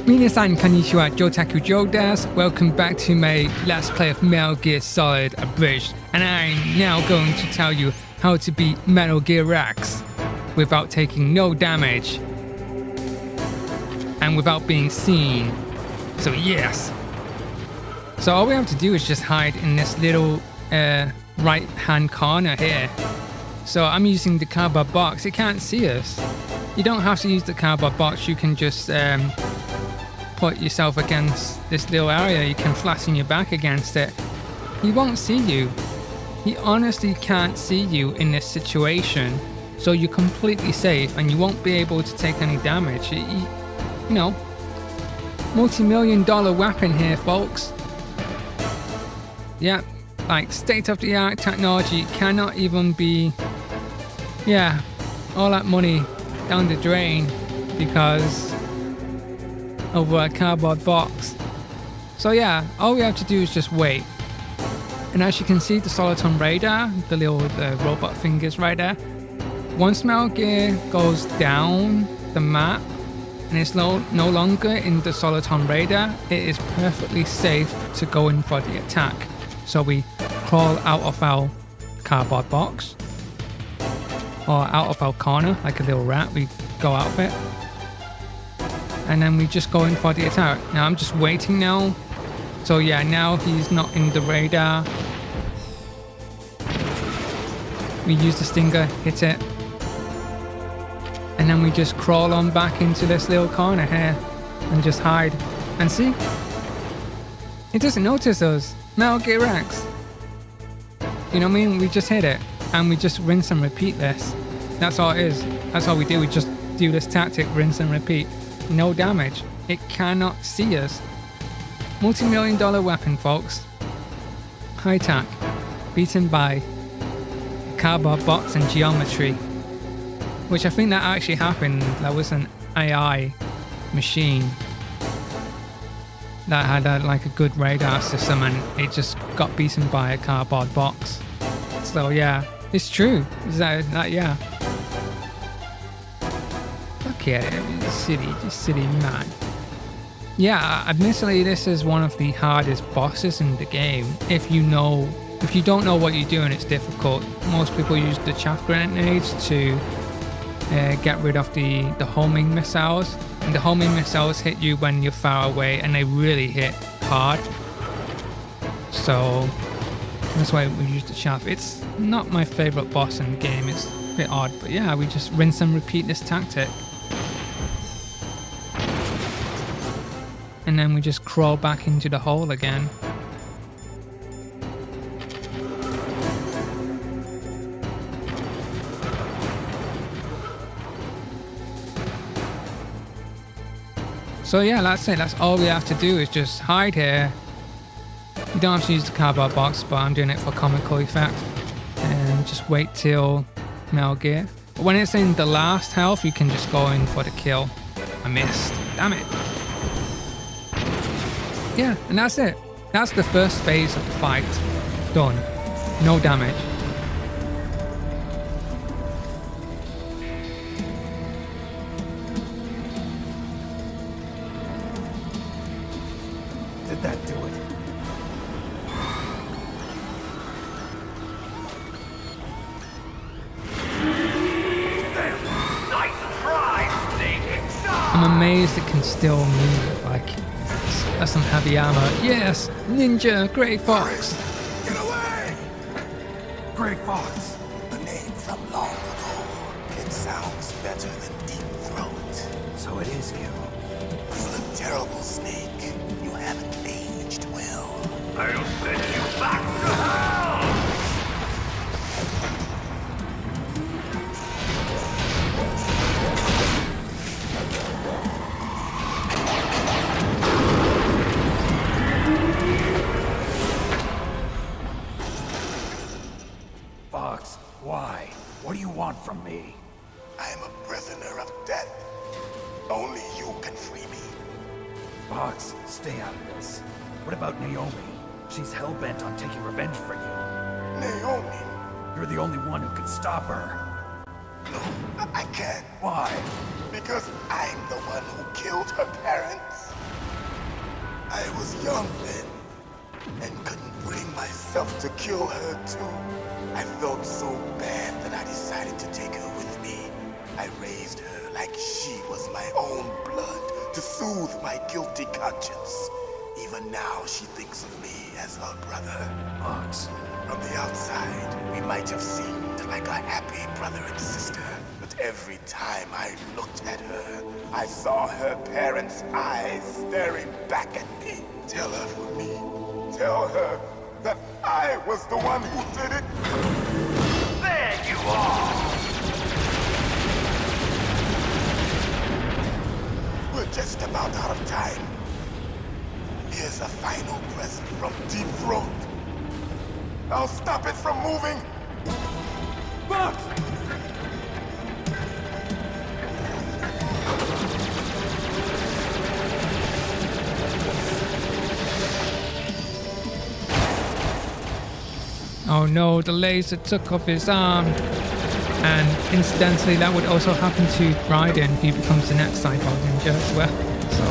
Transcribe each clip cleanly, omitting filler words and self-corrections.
Minasan konnichiwa, Jotaku Joe desu. Welcome back to my Let's Play of Metal Gear Solid Abridged, and I'm now going to tell you how to beat Metal Gear Rex without taking no damage and without being seen. So yes. So all we have to do is just hide in this little right hand corner here. So I'm using the cardboard box, it can't see us. You don't have to use the cardboard box, you can just put yourself against this little area, you can flatten your back against it. He won't see you. He honestly can't see you in this situation. So you're completely safe and you won't be able to take any damage. You know, multi-million-dollar weapon here, folks. Yeah, like state-of-the-art technology cannot even be, yeah, all that money down the drain because over a cardboard box. So yeah, all we have to do is just wait. And as you can see, the Soliton radar, the little robot fingers right there. Once Metal Gear goes down the map and it's no longer in the Soliton radar, it is perfectly safe to go in for the attack. So we crawl out of our cardboard box or out of our corner like a little rat. We go out of it and then we just go in for the attack. Now I'm just waiting now. So yeah, now he's not in the radar. We use the stinger, hit it, and then we just crawl on back into this little corner here and just hide. And see, it doesn't notice us. Metal Gear Rex. You know what I mean? We just hit it and we just rinse and repeat this. That's all it is. That's all we do. We just do this tactic, rinse and repeat. No damage. It cannot see us. Multi-million-dollar weapon, folks. High tech. Beaten by cardboard box and geometry. Which I think that actually happened. That was an AI machine that had like a good radar system and it just got beaten by a cardboard box. So yeah, it's true. Is that yeah. Look at him, silly man. Yeah, admittedly this is one of the hardest bosses in the game. If you don't know what you're doing, it's difficult. Most people use the chaff grenades to get rid of the homing missiles. And the homing missiles hit you when you're far away and they really hit hard. So that's why we use the chaff. It's not my favorite boss in the game, it's a bit odd. But yeah, we just rinse and repeat this tactic. And then we just crawl back into the hole again. So yeah, that's it. That's all we have to do is just hide here. You don't have to use the cardboard box, but I'm doing it for comical effect. And just wait till Metal Gear. But when it's in the last health, you can just go in for the kill. I missed. Damn it. Yeah, and that's it. That's the first phase of the fight. Done. No damage. Did that do it? Nice try, Snake. I'm amazed it can still move. Like, that's some heavy armor. Yes, Ninja, Grey Fox. Get away! Grey Fox. A name from long ago. It sounds better than Deep Throat. So it is you. You look terrible, Snake. You haven't aged well. I'll send you back to hell! Fox, why? What do you want from me? I am a prisoner of death. Only you can free me. Fox, stay out of this. What about Naomi? She's hell-bent on taking revenge for you. Naomi? You're the only one who can stop her. No, I can't. Why? Because I'm the one who killed her parents. I was young then, and couldn't bring myself to kill her too. I felt so bad that I decided to take her with me. I raised her like she was my own blood to soothe my guilty conscience. Even now, she thinks of me as her brother. Fox. From the outside, we might have seemed like a happy brother and sister, but every time I looked at her, I saw her parents' eyes staring back at me. Tell her for me. Tell her that I was the one who did it. There you are! We're just about out of time. Here's a final present from Deep Throat. I'll stop it from moving. Fox! Oh no, the laser took off his arm. And incidentally, that would also happen to Raiden, who becomes the next cyborg ninja as well. So,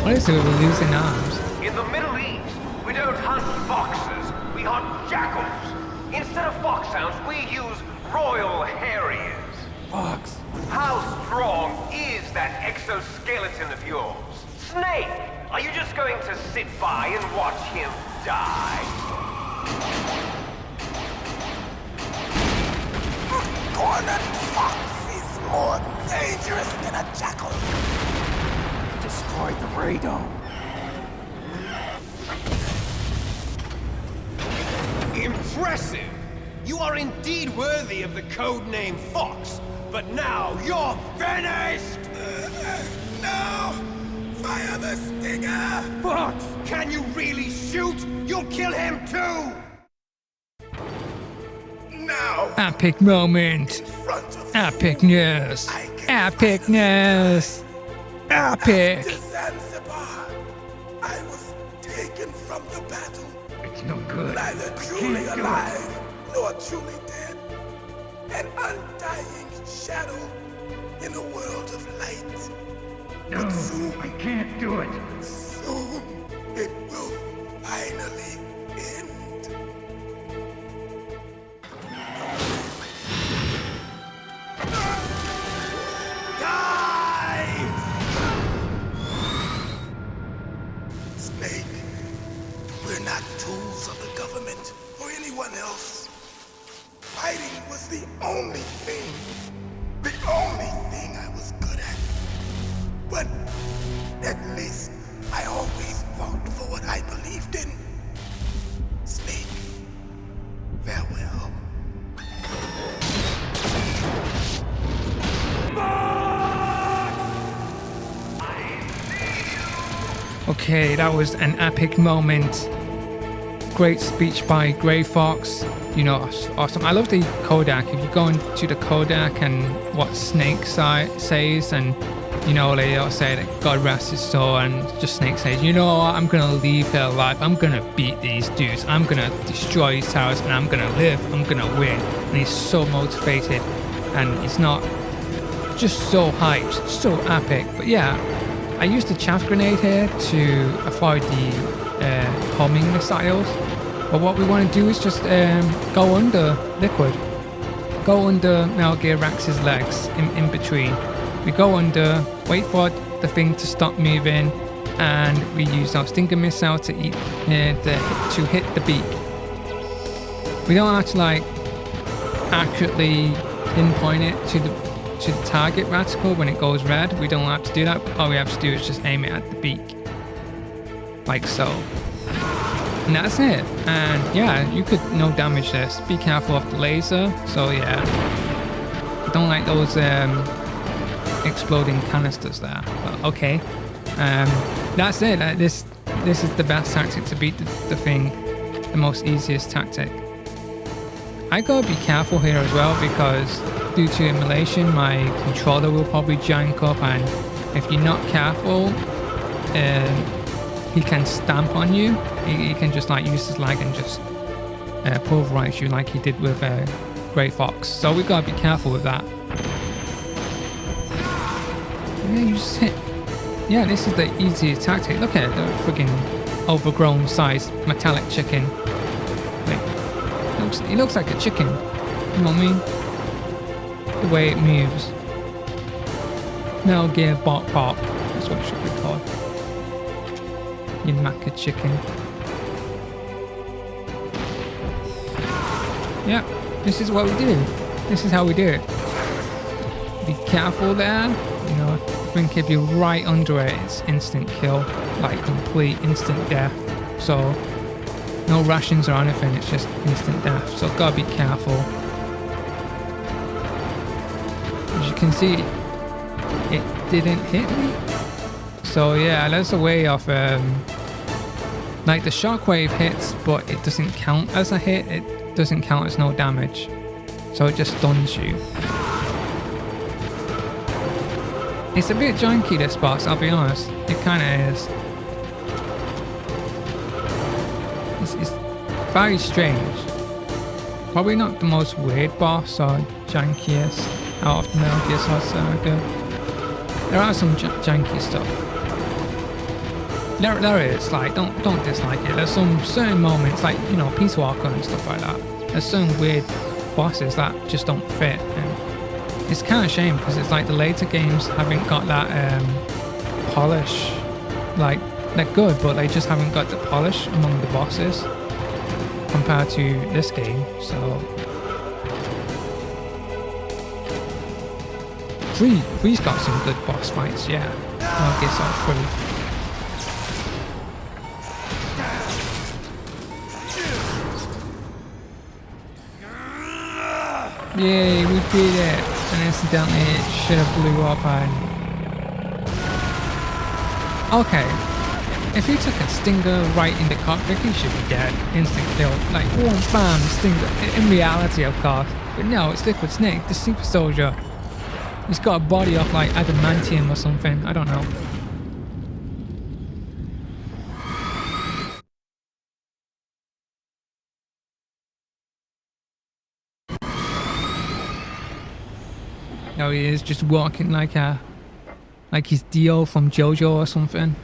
what is it with losing arms? In the Middle East, we don't hunt foxes, we hunt jackals. Instead of foxhounds, we use royal harriers. Fox! How strong is that exoskeleton of yours? Snake, are you just going to sit by and watch him die? Cornered fox is more dangerous than a jackal. He destroyed the radome. Impressive! You are indeed worthy of the codename Fox, but now you're finished! No! Fire the stinger! Fox! Can you really shoot? You'll kill him too! Now! Epic moment. In front of Epicness. I can Epicness. Epic. to Zanzibar. I was taken from the battle, It's no good. neither truly alive nor truly dead. An undying shadow in a world of light. No, I can't do it. Soon it will finally end. Die! Snake, we're not tools of the government or anyone else. Fighting was the only thing I was good at. But at least I always fought for what I believed in. Snake, farewell. Okay, that was an epic moment. Great speech by Grey Fox. You know, awesome. I love the Kodak. If you go into the Kodak and what Snake says, and you know, they all say that God rest his soul, and just Snake says, you know what, I'm gonna leave her alive. I'm gonna beat these dudes. I'm gonna destroy his house, and I'm gonna live. I'm gonna win. And he's so motivated, and he's not just so hyped, so epic. But yeah, I used the chaff grenade here to avoid the homing missiles. But what we want to do is just go under Liquid. Go under Metal Gear Rex's legs in between. We go under, wait for the thing to stop moving, and we use our stinger missile to hit the beak. We don't have to like accurately pinpoint it to the target reticle when it goes red. We don't have to do that. All we have to do is just aim it at the beak, like so. And that's it. And yeah, you could no damage this. Be careful of the laser. So yeah, I don't like those exploding canisters there. But okay, that's it. This is the best tactic to beat the thing. The most easiest tactic. I gotta be careful here as well because due to immolation, my controller will probably jank up, and if you're not careful, he can stamp on you. He can just like use his leg and just pulverize you like he did with Grey Fox. So we gotta be careful with that. Yeah, you just hit. Yeah, this is the easiest tactic. Look at the friggin' overgrown sized metallic chicken. Like, it looks like a chicken. You know what I mean? The way it moves. Metal Gear Bop Bop. That's what it should be called. You Macca chicken. Yeah, this is what we do. This is how we do it. Be careful there. You know, I think if you're right under it, it's instant kill. Like complete instant death. So, no rations or anything, it's just instant death. So gotta be careful. As you can see, it didn't hit me. So yeah, that's a way of like the shockwave hits, but it doesn't count as a hit. It doesn't count as no damage. So it just stuns you. It's a bit janky, this boss, I'll be honest. It kinda is. It's very strange. Probably not the most weird boss or jankiest out of the Metal Gear Solid Saga. There are some janky stuff. There is, like, don't dislike it. There's some certain moments, like, you know, Peace Walker and stuff like that. There's some weird bosses that just don't fit. And it's kind of a shame because it's like the later games haven't got that polish. Like, they're good, but they just haven't got the polish among the bosses compared to this game. So 3's got some good boss fights, yeah. I guess I'll 3. Yay, we did it! And incidentally, it should have blew up and... Okay, if he took a stinger right in the cockpit, he should be dead. Instant kill. Like, boom, bam, stinger. In reality, of course. But no, it's Liquid Snake, the super soldier. He's got a body of like adamantium or something, I don't know. No, he is just walking like he's Dio from JoJo or something.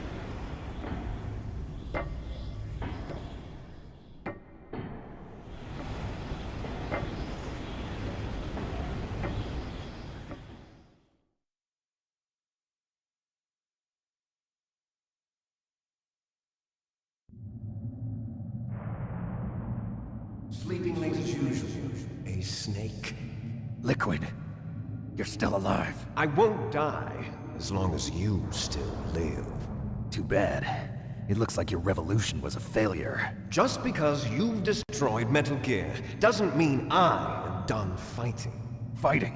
Sleeping late as usual. A snake. Liquid, you're still alive. I won't die as long as you still live. Too bad. It looks like your revolution was a failure. Just because you've destroyed Metal Gear doesn't mean I am done fighting. Fighting?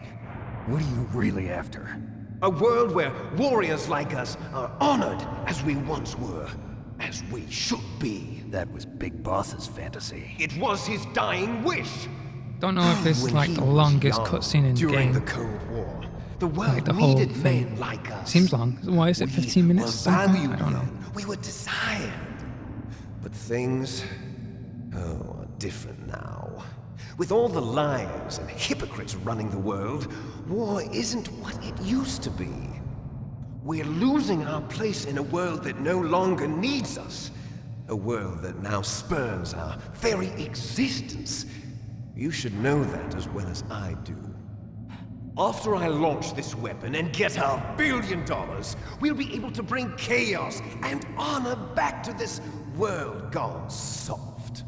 What are you really after? A world where warriors like us are honored as we once were, as we should be. That was Big Boss's fantasy. It was his dying wish. Don't know if this is When like he the was longest young, cutscene in the during game. the Cold War, the world Like the whole needed thing. men like us. Seems long. Why is it 15 minutes? We were Something? valued I don't know. then. We were desired. But things, are different now. With all the liars and hypocrites running the world, war isn't what it used to be. We're losing our place in a world that no longer needs us. A world that now spurns our very existence. You should know that as well as I do. After I launch this weapon and get our $1 billion, we'll be able to bring chaos and honor back to this world gone soft.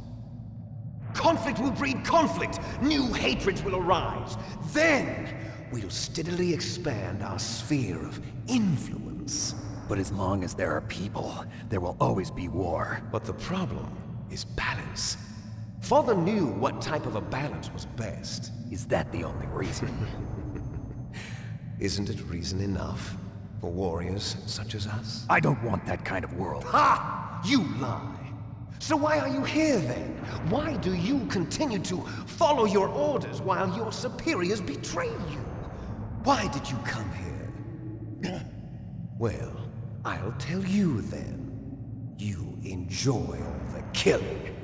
Conflict will breed conflict. New hatreds will arise. Then, we'll steadily expand our sphere of influence. But as long as there are people, there will always be war. But the problem is balance. Father knew what type of a balance was best. Is that the only reason? Isn't it reason enough for warriors such as us? I don't want that kind of world. Ha! You lie! So why are you here then? Why do you continue to follow your orders while your superiors betray you? Why did you come here? Well, I'll tell you then. You enjoy all the killing.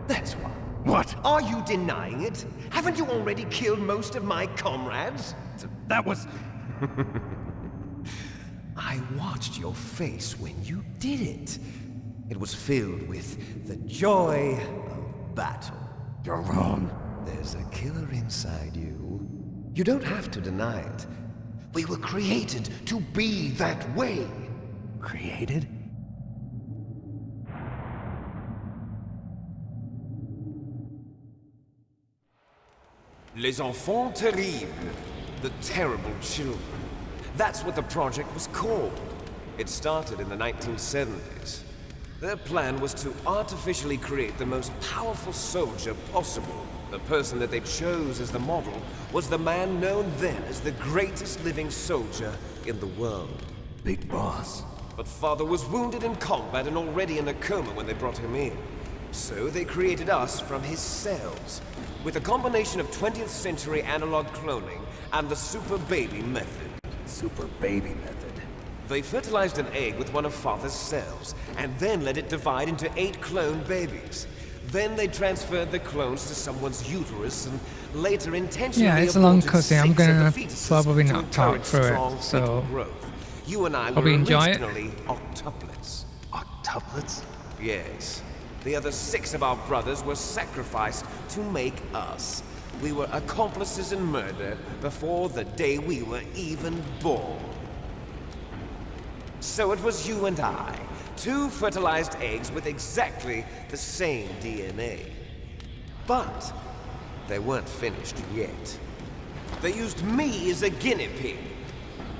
That's why. What? Are you denying it? Haven't you already killed most of my comrades? That was... I watched your face when you did it. It was filled with the joy of battle. You're wrong. There's a killer inside you. You don't have to deny it. We were created to be that way. Created? Les enfants terribles. The terrible children. That's what the project was called. It started in the 1970s. Their plan was to artificially create the most powerful soldier possible. The person that they chose as the model was the man known then as the greatest living soldier in the world. Big Boss. But Father was wounded in combat and already in a coma when they brought him in. So they created us from his cells, with a combination of 20th century analog cloning and the super baby method. Super baby method. They fertilized an egg with one of Father's cells, and then let it divide into 8 clone babies. Then they transferred the clones to someone's uterus and later intentionally Yeah, it's a long aborted cutscene. I'm 6 of gonna the fetuses probably to not talk encourage through strong it, so fetal growth. You and I probably were enjoy it. originally octuplets. Octuplets? Yes. The other 6 of our brothers were sacrificed to make us. We were accomplices in murder before the day we were even born. So it was you and I, 2 fertilized eggs with exactly the same DNA. But they weren't finished yet. They used me as a guinea pig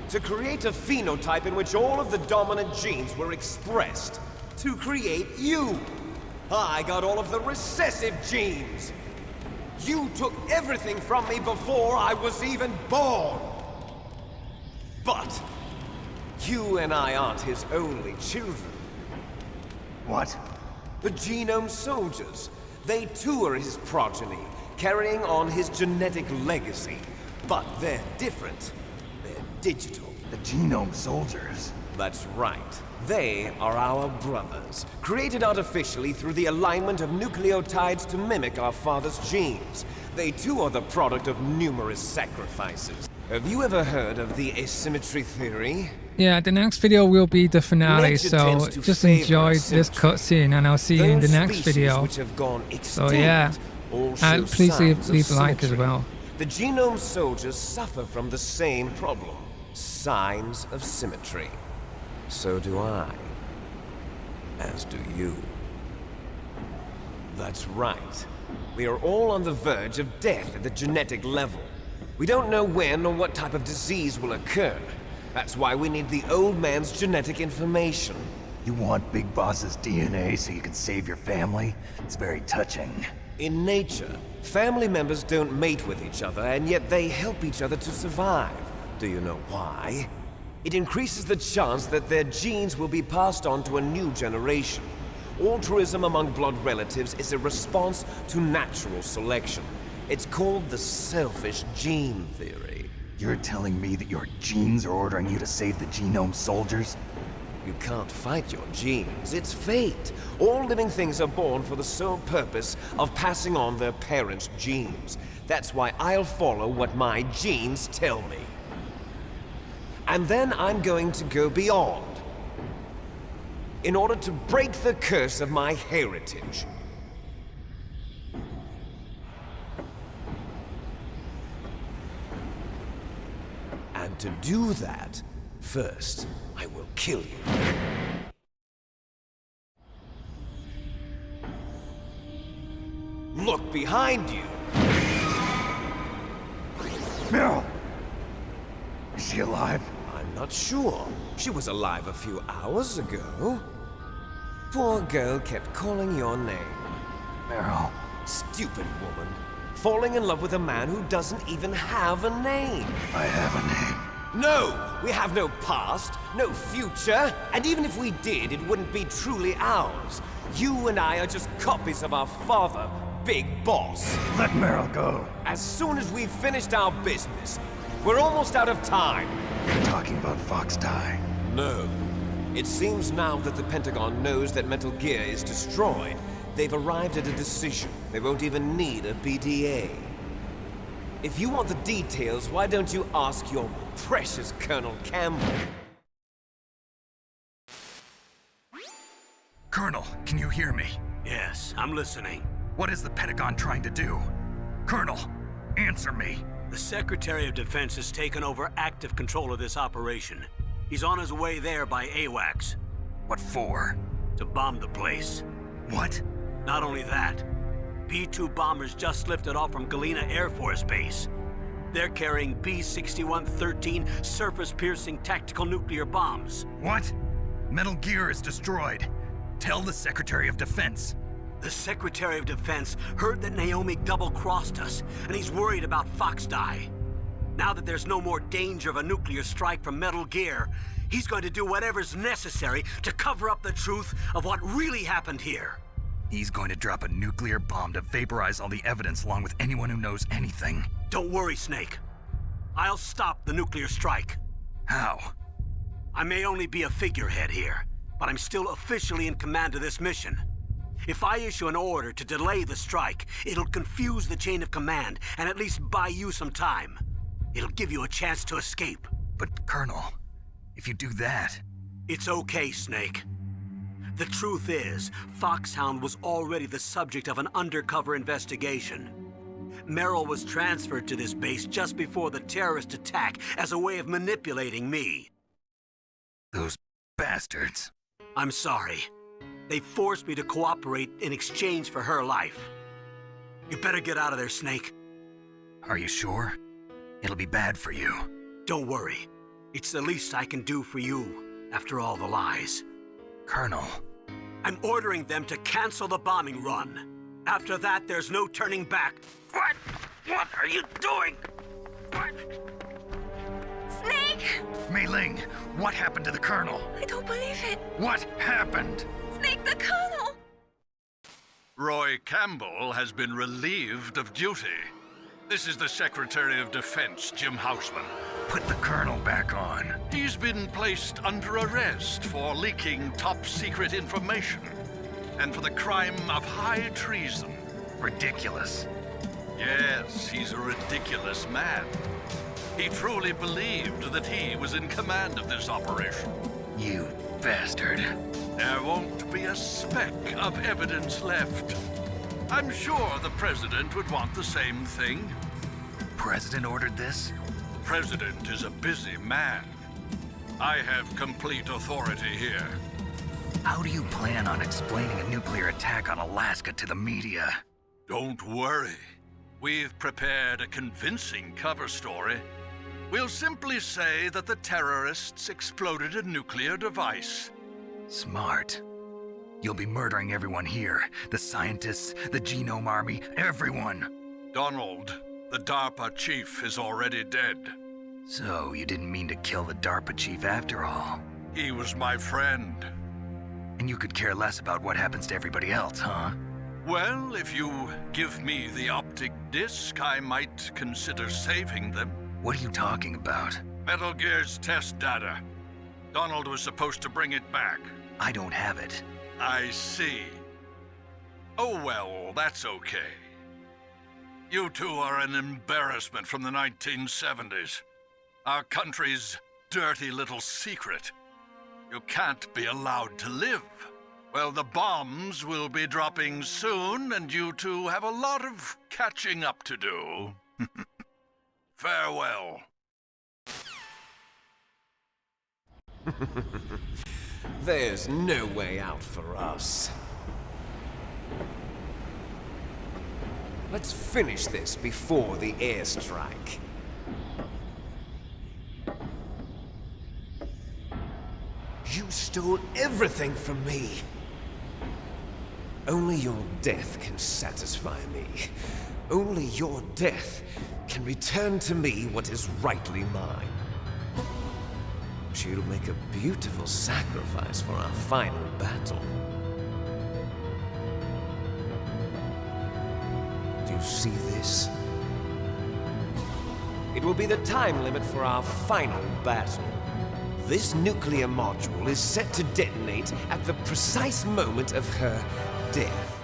to create a phenotype in which all of the dominant genes were expressed to create you. I got all of the recessive genes. You took everything from me before I was even born. But you and I aren't his only children. What? The Genome Soldiers. They too are his progeny, carrying on his genetic legacy. But they're different. They're digital. The Genome Soldiers. That's right. They are our brothers, created artificially through the alignment of nucleotides to mimic our father's genes. They too are the product of numerous sacrifices. Have you ever heard of the asymmetry theory? yeah, the next video will be the finale, Nature so tends to just favor enjoy this symmetry. cutscene and I'll see you in the Those next species video. which have gone So extinct yeah, all show and please signs of leave a like as symmetry. well. The Genome Soldiers suffer from the same problem. Signs of symmetry. So do I. As do you. That's right. We are all on the verge of death at the genetic level. We don't know when or what type of disease will occur. That's why we need the old man's genetic information. You want Big Boss's DNA so you can save your family? It's very touching. In nature, family members don't mate with each other, and yet they help each other to survive. Do you know why? It increases the chance that their genes will be passed on to a new generation. Altruism among blood relatives is a response to natural selection. It's called the selfish gene theory. You're telling me that your genes are ordering you to save the Genome Soldiers? You can't fight your genes. It's fate. All living things are born for the sole purpose of passing on their parents' genes. That's why I'll follow what my genes tell me. And then I'm going to go beyond, in order to break the curse of my heritage. And to do that, first, I will kill you. Look behind you! Meryl! Is she alive? I'm not sure. She was alive a few hours ago. Poor girl kept calling your name. Meryl. Stupid woman. Falling in love with a man who doesn't even have a name. I have a name. No! We have no past, no future, and even if we did, it wouldn't be truly ours. You and I are just copies of our father, Big Boss. Let Meryl go. As soon as we've finished our business, we're almost out of time. You're talking about Fox Die. No. It seems now that the Pentagon knows that Metal Gear is destroyed, they've arrived at a decision. They won't even need a BDA. If you want the details, why don't you ask your precious Colonel Campbell? Colonel, can you hear me? Yes, I'm listening. What is the Pentagon trying to do? Colonel, answer me. The Secretary of Defense has taken over active control of this operation. He's on his way there by AWACS. What for? To bomb the place. What? Not only that, B-2 bombers just lifted off from Galena Air Force Base. They're carrying B-6113 surface-piercing tactical nuclear bombs. What? Metal Gear is destroyed. Tell the Secretary of Defense. The Secretary of Defense heard that Naomi double-crossed us, and he's worried about Fox Die. Now that there's no more danger of a nuclear strike from Metal Gear, he's going to do whatever's necessary to cover up the truth of what really happened here. He's going to drop a nuclear bomb to vaporize all the evidence along with anyone who knows anything. Don't worry, Snake. I'll stop the nuclear strike. How? I may only be a figurehead here, but I'm still officially in command of this mission. If I issue an order to delay the strike, it'll confuse the chain of command and at least buy you some time. It'll give you a chance to escape. But, Colonel, if you do that... It's okay, Snake. The truth is, Foxhound was already the subject of an undercover investigation. Merrill was transferred to this base just before the terrorist attack as a way of manipulating me. Those bastards. I'm sorry. They forced me to cooperate in exchange for her life. You better get out of there, Snake. Are you sure? It'll be bad for you. Don't worry. It's the least I can do for you, after all the lies. Colonel. I'm ordering them to cancel the bombing run. After that, there's no turning back. What? What are you doing? What? Snake! Mei-Ling, what happened to the Colonel? I don't believe it. What happened? Snake, the Colonel! Roy Campbell has been relieved of duty. This is the Secretary of Defense, Jim Houseman. Put the Colonel back on. He's been placed under arrest for leaking top-secret information and for the crime of high treason. Ridiculous. Yes, he's a ridiculous man. He truly believed that he was in command of this operation. You bastard. There won't be a speck of evidence left. I'm sure the President would want the same thing. President ordered this? President is a busy man. I have complete authority here. How do you plan on explaining a nuclear attack on Alaska to the media? Don't worry. We've prepared a convincing cover story. We'll simply say that the terrorists exploded a nuclear device. Smart. You'll be murdering everyone here. The scientists, the Genome Army, everyone. Donald, the DARPA chief, is already dead. So, you didn't mean to kill the DARPA chief after all? He was my friend. And you could care less about what happens to everybody else, huh? Well, if you give me the optic disc, I might consider saving them. What are you talking about? Metal Gear's test data. Donald was supposed to bring it back. I don't have it. I see. Oh well, that's okay. You two are an embarrassment from the 1970s. Our country's dirty little secret. You can't be allowed to live. Well, the bombs will be dropping soon, and you two have a lot of catching up to do. Farewell. There's no way out for us. Let's finish this before the airstrike. You stole everything from me. Only your death can satisfy me. Only your death can return to me what is rightly mine. She'll make a beautiful sacrifice for our final battle. Do you see this? It will be the time limit for our final battle. This nuclear module is set to detonate at the precise moment of her death.